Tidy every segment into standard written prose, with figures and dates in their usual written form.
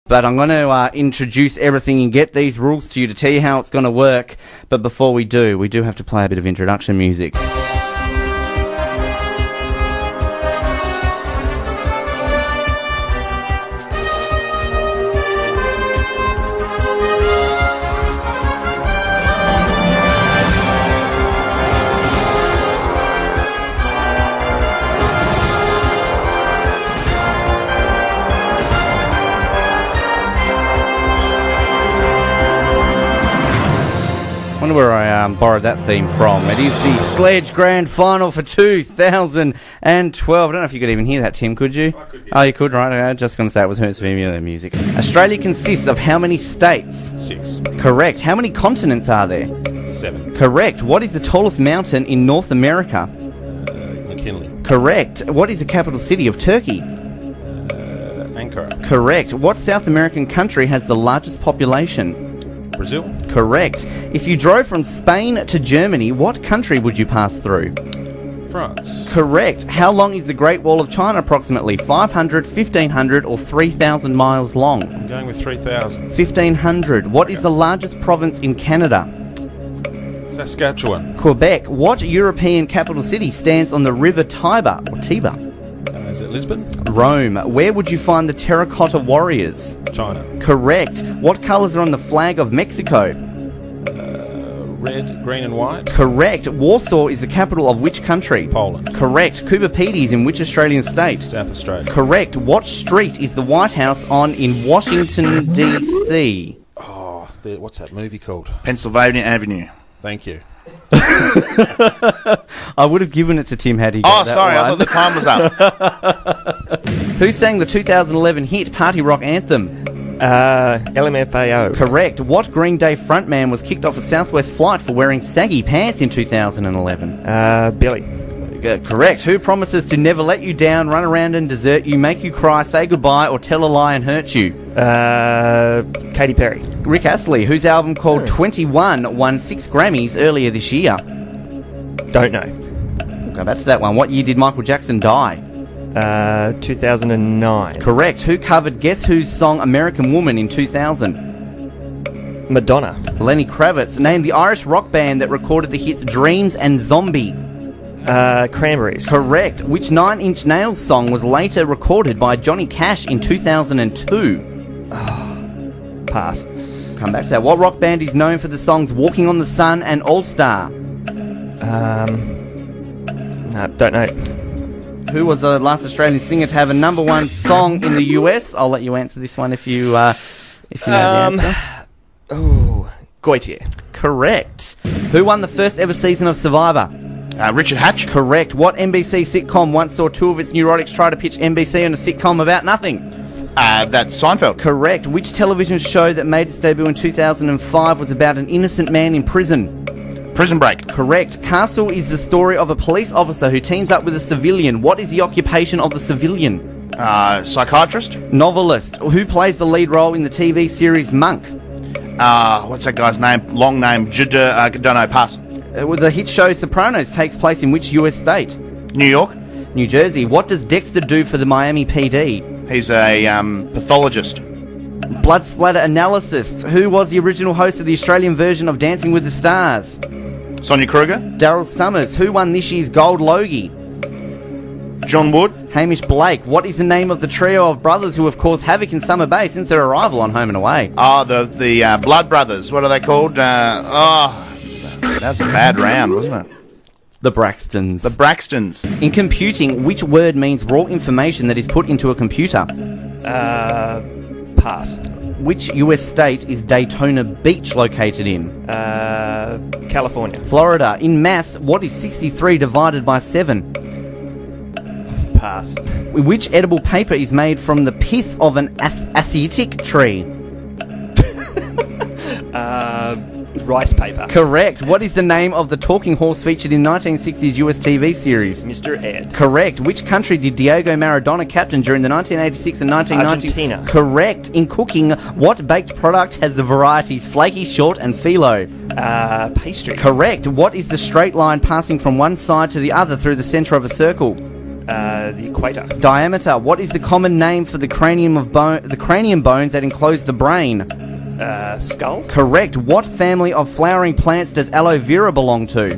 But I'm going to introduce everything and get these rules to you to tell you how it's going to work. But before we do have to play a bit of introduction music. Where I borrowed that theme from. It is the Sledge Grand Final for 2012. I don't know if you could even hear that, Tim, could you? I could hear you could, right? I was just going to say it was Hertz familiar music. Australia consists of how many states? 6. Correct. How many continents are there? 7. Correct. What is the tallest mountain in North America? McKinley. Correct. What is the capital city of Turkey? Ankara. Correct. What South American country has the largest population? Brazil. Correct. If you drove from Spain to Germany, what country would you pass through? France. Correct. How long is the Great Wall of China approximately? 500, 1500 or 3000 miles long? I'm going with 3000. 1500. What is the largest province in Canada? Saskatchewan. Quebec. What European capital city stands on the River Tiber or Tiber? Is it Lisbon? Rome. Where would you find the terracotta warriors? China. Correct. What colours are on the flag of Mexico? Red, green and white. Correct. Warsaw is the capital of which country? Poland. Correct. Cooper Pedy is in which Australian state? South Australia. Correct. What street is the White House on in Washington, D.C.? Oh, what's that movie called? Pennsylvania Avenue. Thank you. I would have given it to Tim had he got that sorry, one. I thought the time was up. Who sang the 2011 hit Party Rock Anthem? LMFAO. Correct. What Green Day frontman was kicked off a Southwest flight for wearing saggy pants in 2011? Billy. Good. Correct. Who promises to never let you down, run around and desert you, make you cry, say goodbye, or tell a lie and hurt you? Katy Perry. Rick Astley, whose album called 21 won 6 Grammys earlier this year? Don't know. We'll go back to that one. What year did Michael Jackson die? 2009. Correct. Who covered Guess Who's song American Woman in 2000? Madonna. Lenny Kravitz. Name the Irish rock band that recorded the hits Dreams and Zombie. Cranberries. Correct. Which 9 Inch Nails song was later recorded by Johnny Cash in 2002? Pass. Come back to that. What rock band is known for the songs Walking on the Sun and All Star? No, don't know. Who was the last Australian singer to have a #1 song in the US? I'll let you answer this one if you know the answer. Goitier. Correct. Who won the first ever season of Survivor? Richard Hatch. Correct. What NBC sitcom once saw 2 of its neurotics try to pitch NBC on a sitcom about nothing? That's Seinfeld. Correct. Which television show that made its debut in 2005 was about an innocent man in prison? Prison Break. Correct. Castle is the story of a police officer who teams up with a civilian. What is the occupation of the civilian? Psychiatrist. Novelist. Who plays the lead role in the TV series Monk? What's that guy's name? Long name. Don't know. Pass. The hit show Sopranos takes place in which US state? New York. New Jersey. What does Dexter do for the Miami PD? He's a pathologist. Blood splatter analyst. Who was the original host of the Australian version of Dancing with the Stars? Sonia Kruger. Daryl Summers. Who won this year's Gold Logie? John Wood. Hamish Blake. What is the name of the trio of brothers who have caused havoc in Summer Bay since their arrival on Home and Away? The Blood Brothers. What are they called? That's a bad round, wasn't it? The Braxtons. The Braxtons. In computing, which word means raw information that is put into a computer? Pass. Which US state is Daytona Beach located in? California. Florida. In maths, what is 63 divided by 7? Pass. Which edible paper is made from the pith of an asiatic tree? Rice paper. Correct. What is the name of the talking horse featured in 1960s US TV series? Mr. Ed. Correct. Which country did Diego Maradona captain during the 1986 and 1990? Argentina. Correct. In cooking, what baked product has the varieties flaky, short and phyllo? Pastry. Correct. What is the straight line passing from one side to the other through the centre of a circle? The equator. Diameter. What is the common name for the cranium bones that enclose the brain? Skull. Correct. What family of flowering plants does aloe vera belong to?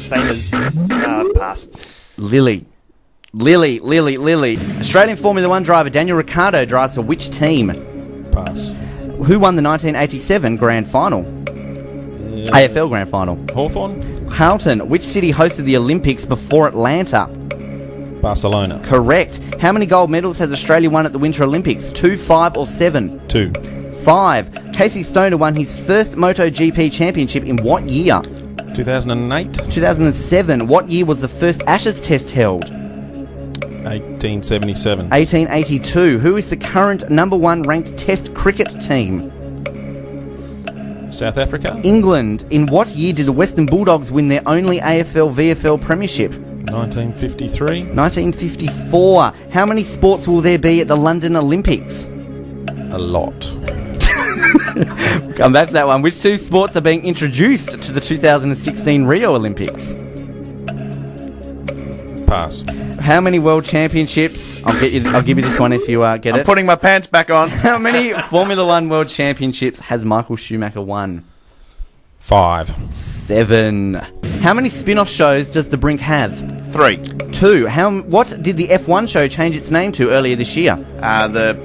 Same as pass. Lily. Australian Formula 1 driver Daniel Ricciardo drives for which team? Pass. Who won the 1987 Grand Final? AFL Grand Final. Hawthorn. Carlton. Which city hosted the Olympics before Atlanta? Barcelona. Correct. How many gold medals has Australia won at the Winter Olympics? 2, 5 or 7? 2. 5. Casey Stoner won his first MotoGP championship in what year? 2008. 2007. What year was the first Ashes test held? 1877. 1882. Who is the current number 1 ranked test cricket team? South Africa. England. In what year did the Western Bulldogs win their only AFL-VFL premiership? 1953. 1954. How many sports will there be at the London Olympics? A lot. Come back to that one. Which 2 sports are being introduced to the 2016 Rio Olympics? Pass. How many world championships? I'll give you this one if you get I'm it. putting my pants back on. How many Formula 1 world championships has Michael Schumacher won? 5. 7. How many spin-off shows does The Brink have? 3. 2. What did the F1 show change its name to earlier this year? The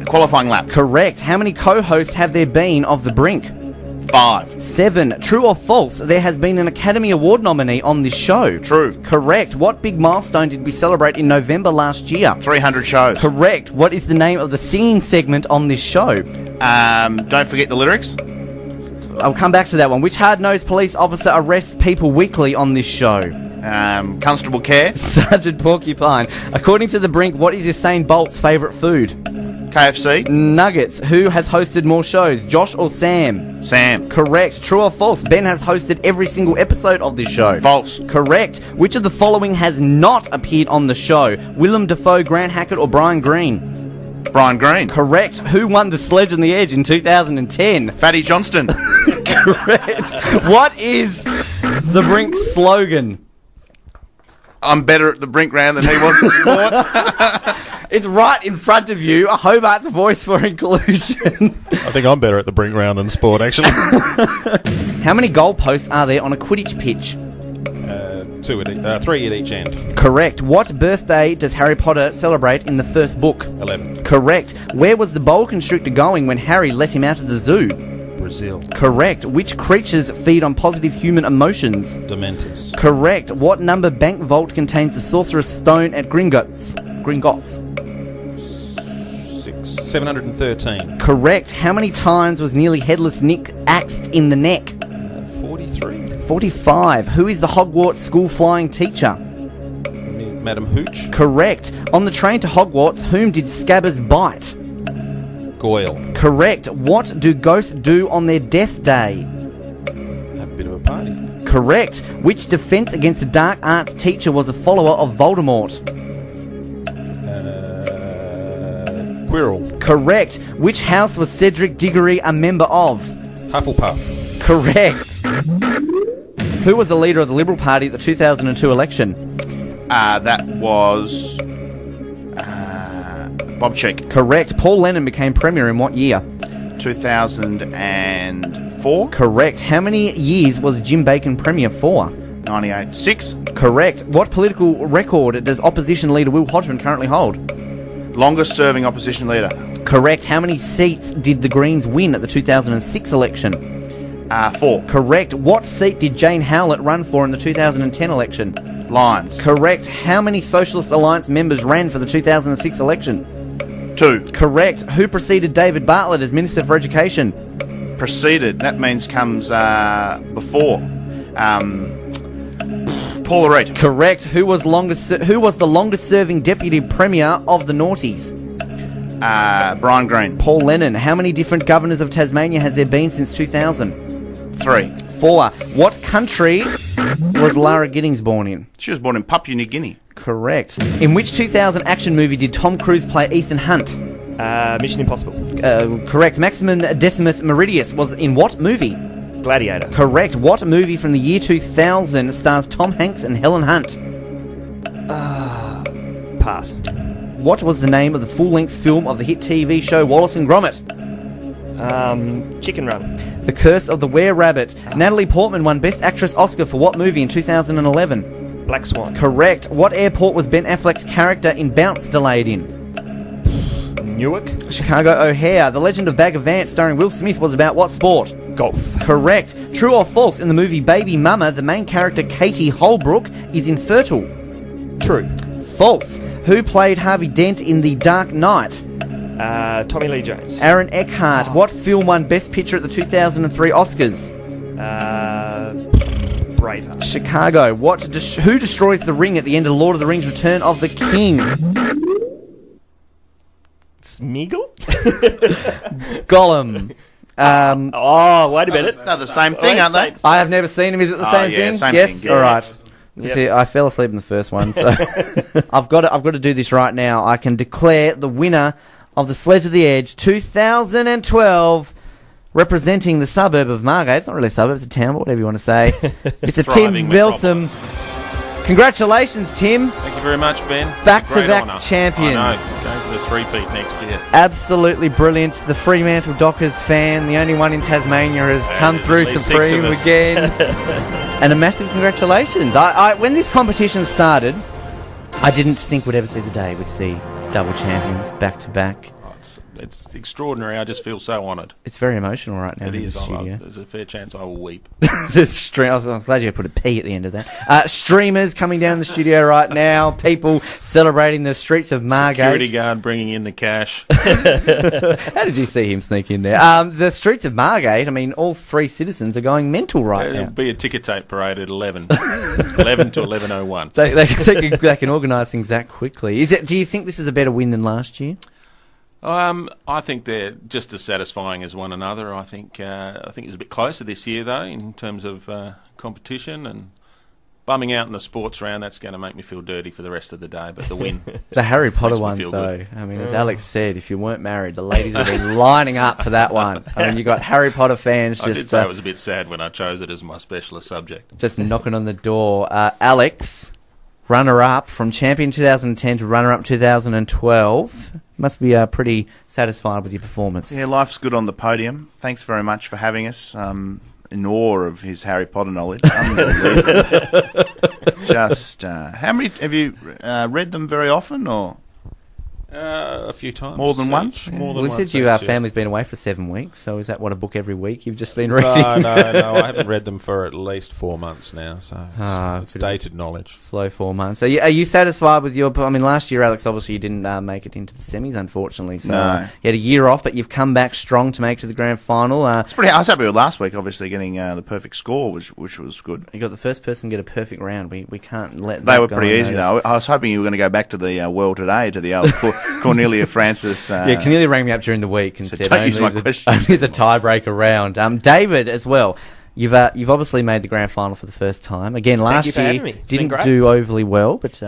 qualifying lap. Correct. How many co-hosts have there been of The Brink? 5. 7. True or false? There has been an Academy Award nominee on this show. True. Correct. What big milestone did we celebrate in November last year? 300 shows. Correct. What is the name of the singing segment on this show? Don't forget the lyrics. I'll come back to that one. Which hard-nosed police officer arrests people weekly on this show? Constable Care. Sergeant Porcupine. According to The Brink, what is Usain Bolt's favourite food? KFC. Nuggets. Who has hosted more shows, Josh or Sam? Sam. Correct. True or false? Ben has hosted every single episode of this show. False. Correct. Which of the following has not appeared on the show? Willem Dafoe, Grant Hackett or Brian Greene? Brian Greene. Correct. Who won the Sledge On The Edge in 2010? Fatty Johnston. Correct. What is The Brink's slogan? I'm better at the Brink round than he was in sport. It's right in front of you. A Hobart's voice for inclusion. I think I'm better at the brink round than sport, actually. How many goalposts are there on a Quidditch pitch? 3 at each end. Correct. What birthday does Harry Potter celebrate in the first book? 11. Correct. Where was the boa constrictor going when Harry let him out of the zoo? Brazil. Correct. Which creatures feed on positive human emotions? Dementors. Correct. What number bank vault contains the Sorcerer's Stone at Gringotts? 713. Correct. How many times was nearly headless Nick axed in the neck? 43. 45. Who is the Hogwarts school flying teacher? Madam Hooch. Correct. On the train to Hogwarts, whom did Scabbers bite? Goyle. Correct. What do ghosts do on their death day? Have a bit of a party. Correct. Which defense against the dark arts teacher was a follower of Voldemort? Quirrell. Correct. Which house was Cedric Diggory a member of? Hufflepuff. Correct. Who was the leader of the Liberal Party at the 2002 election? That was Bob Cheek. Correct. Paul Lennon became Premier in what year? 2004. Correct. How many years was Jim Bacon Premier for? 98. 6. Correct. What political record does opposition leader Will Hodgman currently hold? Longest serving opposition leader. Correct. How many seats did the Greens win at the 2006 election? 4. Correct. What seat did Jane Howlett run for in the 2010 election? Lions. Correct. How many Socialist Alliance members ran for the 2006 election? 2. Correct. Who preceded David Bartlett as Minister for Education? Preceded. That means comes before. Paula Reid. Correct. Who was the longest serving Deputy Premier of the Noughties? Brian Greene. Paul Lennon. How many different governors of Tasmania has there been since 2000? 3. 4. What country was Lara Giddings born in? She was born in Papua New Guinea. Correct. In which 2000 action movie did Tom Cruise play Ethan Hunt? Mission Impossible. Correct. Maximum Decimus Meridius was in what movie? Gladiator. Correct. What movie from the year 2000 stars Tom Hanks and Helen Hunt? Pass. What was the name of the full-length film of the hit TV show Wallace and Gromit? Chicken Run. The Curse of the Were-Rabbit. Natalie Portman won Best Actress Oscar for what movie in 2011? Black Swan. Correct. What airport was Ben Affleck's character in Bounce delayed in? Newark. Chicago O'Hare. The Legend of Bagger Vance starring Will Smith was about what sport? Golf. Correct. True or false, in the movie Baby Mama, the main character Katie Holbrook is infertile? True. False. Who played Harvey Dent in The Dark Knight? Tommy Lee Jones. Aaron Eckhart. What film won Best Picture at the 2003 Oscars? Braveheart. Chicago. Who destroys the ring at the end of Lord of the Rings Return of the King? Smeagol? Gollum. Wait a minute. They're the same thing, aren't they? I have never seen him. Is it the same thing? Same yes. thing. All right. Yep. See, I fell asleep in the first one, so I've got to do this right now. I can declare the winner of the Sledge of the Edge 2012, representing the suburb of Margate. It's not really a suburb; it's a town, but whatever you want to say. Mr. Tim Melsom. Congratulations, Tim. Thank you very much, Ben. Back-to-back Great honour. champions. I know. Going for the three-peat next year. Absolutely brilliant. The Fremantle Dockers fan, the only one in Tasmania, has come there's through at least supreme 6 of us. again. And a massive congratulations. When this competition started, I didn't think we'd ever see the day we'd see double champions back to back. It's extraordinary. I just feel so honoured. It's very emotional right now It in is. the studio. There's a fair chance I will weep. I'm glad you put a P at the end of that. Streamers coming down the studio right now. People celebrating the streets of Margate. Security guard bringing in the cash. How did you see him sneak in there? The streets of Margate, I mean, all three citizens are going mental right There'll now. be a ticker tape parade at 11. 11 to 11:01. They can organise things that quickly. Do you think this is a better win than last year? I think they're just as satisfying as one another. I think it's a bit closer this year, though, in terms of competition and bumming out in the sports round. That's going to make me feel dirty for the rest of the day. But the win, the Harry Potter makes me ones, feel though. good. I mean, as Alex said, if you weren't married, the ladies would be lining up for that one. I mean, you got Harry Potter fans I just did say it was a bit sad when I chose it as my specialist subject. just knocking on the door. Alex, runner-up from champion 2010 to runner-up 2012. Must be pretty satisfied with your performance. Yeah, life's good on the podium. Thanks very much for having us. In awe of his Harry Potter knowledge. Unbelievable. Just, how many have you read them very often, or A few times. More than once? More than We once. said your each, yeah. family's been away for 7 weeks, so is that what, a book every week you've just been reading? No, I haven't read them for at least 4 months now, so it's dated knowledge. Slow 4 months. Are you satisfied with your... I mean, last year, Alex, obviously you didn't make it into the semis, unfortunately. So No. you had a year off, but you've come back strong to make it to the grand final. it's pretty. I was happy with last week, obviously getting the perfect score, which was good. You got the first person to get a perfect round. We can't let They that were go pretty easy, unnoticed. though. I was hoping you were going to go back to the World Today, to the old Cornelia Francis. Yeah, Cornelia rang me up during the week and So said don't only use my as a questions. tiebreaker round. David, as well, you've obviously made the grand final for the first time. Again, you last for having year me. It's been didn't great. do overly well, but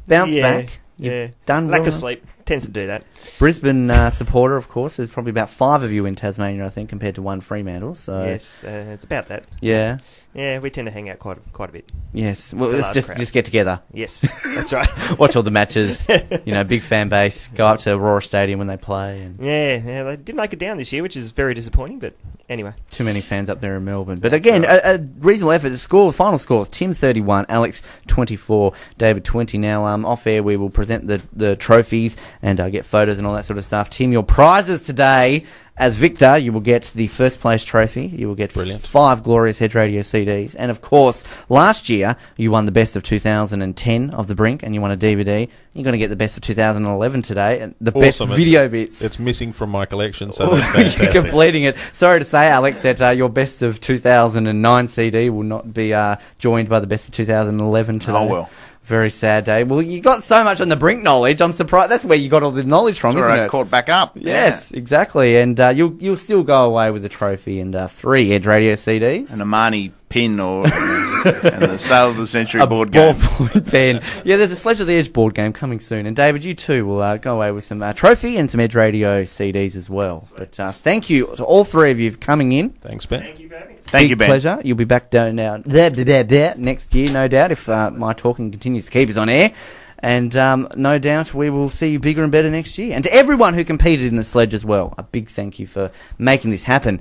bounced back. Yeah, done lack well of now. sleep tends to do that. Brisbane supporter, of course. There's probably about 5 of you in Tasmania, I think, compared to 1 Fremantle. So Yes, it's about that. yeah, Yeah, we tend to hang out quite a bit. yes. Well, It's a let's large just crowd. just get together, Yes, that's right. watch all the matches. Big fan base. Go up to Aurora Stadium when they play. And Yeah, they did make it down this year, which is very disappointing. But anyway, too many fans up there in Melbourne. But again, a reasonable effort. The final scores: Tim 31, Alex 24, David 20. Now, off air, we will present the trophies and get photos and all that sort of stuff. Tim, your prizes today. As victor, you will get the first place trophy. You will get Brilliant. 5 glorious Hedge Radio CDs. And of course, last year, you won the best of 2010 of The Brink and you won a DVD. You're going to get the best of 2011 today. And the best Awesome. video bits. It's missing from my collection, so that's You're fantastic. completing it. Sorry to say, Alex, that your best of 2009 CD will not be joined by the best of 2011 today. Oh, well. Very sad day. Well, you got so much on the Brink knowledge. I'm surprised. That's where you got all the knowledge from, That's isn't where I it? caught back up. Yes, exactly. And you'll still go away with a trophy and 3 Edge Radio CDs. An Armani pin or and the Sale of the Century board game. Ballpoint pen. Yeah, there's a Sledge of the Edge board game coming soon. And David, you too will go away with some trophy and some Edge Radio CDs as well. But thank you to all 3 of you for coming in. Thanks, Ben. thank you for having us. Thank you, Ben. Pleasure. You'll be back down now next year, no doubt, if my talking continues to keep us on air. And no doubt we will see you bigger and better next year. And to everyone who competed in the sledge as well, a big thank you for making this happen.